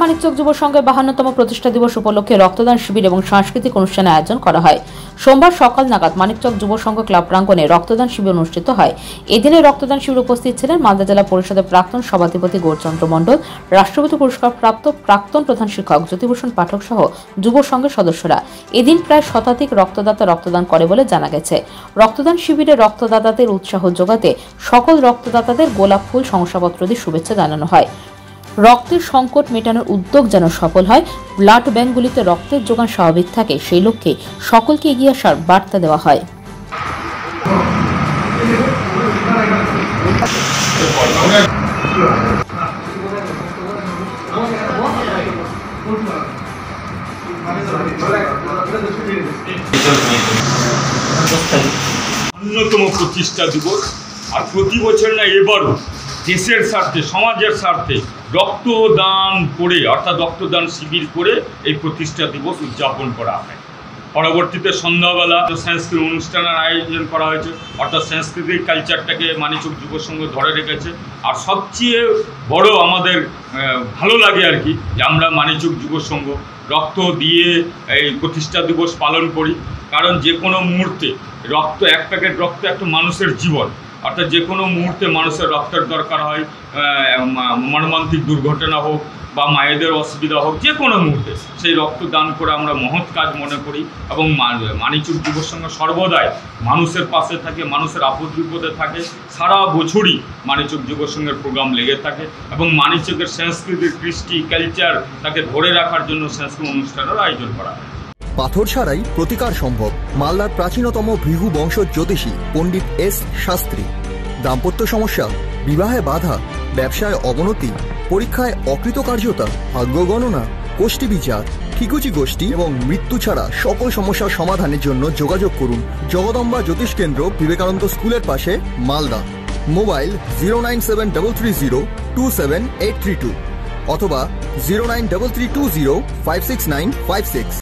মানিকচক যুব সংঘের 52তম প্রতিষ্ঠা দিবস উপলক্ষে রক্তদান শিবির এবং সাংস্কৃতিক অনুষ্ঠানের আয়োজন করা হয়। সোমবার সকাল নাগাদ মানিকচক যুব সংঘ ক্লাব প্রাঙ্গণে রক্তদান শিবির অনুষ্ঠিত হয়। এদিনে রক্তদান শিবির উপস্থিত ছিলেন মালদা জেলা পরিষদের প্রাক্তন সভাধিপতি গৌরচন্দ্র মণ্ডল, রাষ্ট্রপতি পুরস্কার প্রাপ্ত প্রাক্তন প্রধান শিক্ষক জ্যোতিভূষণ পাঠক সহ যুব সংঘের সদস্যরা। এদিন প্রায় শতাধিক রক্তদাতা রক্তদান করে বলে জানা গেছে। রক্তদান শিবিরে রক্তদাতাদের উৎসাহ যোগাতে সকল রক্তদাতাদের গোলাপ ফুল, শংসাপত্র দিয়ে শুভেচ্ছা জানানো হয়। রক্তের সংকট মেটানোর উদ্যোগ যেন সফল হয়, ব্লাড ব্যাংকগুলিতে রক্তের যোগান স্বাভাবিক থাকে, সেই লক্ষ্যে সকলকে এগিয়ে আসার বার্তা দেওয়া হয়। অন্যতম প্রতিষ্ঠা দিবস, আর প্রতি বছর না এবারও দেশের স্বার্থে, সমাজের স্বার্থে রক্তদান করে, অর্থাৎ রক্তদান শিবির করে এই প্রতিষ্ঠা দিবস উদযাপন করা হয়। পরবর্তীতে সন্ধ্যাবেলা সাংস্কৃতিক অনুষ্ঠানের আয়োজন করা হয়েছে, অর্থাৎ সাংস্কৃতিক কালচারটাকে মানিকচক যুব সংঘ ধরে রেখেছে। আর সবচেয়ে বড় আমাদের ভালো লাগে আর কি, যে আমরা মানিকচক যুব সংঘ রক্ত দিয়ে এই প্রতিষ্ঠা দিবস পালন করি। কারণ যে কোনো মুহূর্তে রক্ত, এক প্যাকেট রক্ত একটা মানুষের জীবন, অর্থাৎ যে কোনো মুহূর্তে মানুষের রক্তের দরকার হয়, মর্মান্তিক দুর্ঘটনা হোক বা মায়েদের অসুবিধা হোক, যে কোনো মুহূর্তে সেই রক্ত দান করে আমরা মহৎ কাজ মনে করি। এবং মানিকচক যুব সংঘ সর্বদাই মানুষের পাশে থাকে, মানুষের আপদ বিপদে থাকে। সারা বছরই মানিকচক যুব সংঘের প্রোগ্রাম লেগে থাকে এবং মানিকচকের সাংস্কৃতিক কৃষ্টি কালচার তাকে ধরে রাখার জন্য সাংস্কৃতিক অনুষ্ঠানের আয়োজন করা হয়। পাথর ছাড়াই প্রতিকার সম্ভব। মালদার প্রাচীনতম ভৃগু বংশ জ্যোতিষী পণ্ডিত এস শাস্ত্রী। দাম্পত্য সমস্যা, বিবাহে বাধা, ব্যবসায় অবনতি, পরীক্ষায় অকৃতকার্যতা, ভাগ্য গণনা, গোষ্ঠী বিচার, ঠিকুচি গোষ্ঠী এবং মৃত্যু ছাড়া সকল সমস্যার সমাধানের জন্য যোগাযোগ করুন জগদম্বা জ্যোতিষ কেন্দ্র, বিবেকানন্দ স্কুলের পাশে, মালদা। মোবাইল 09730278332 অথবা 09332056956।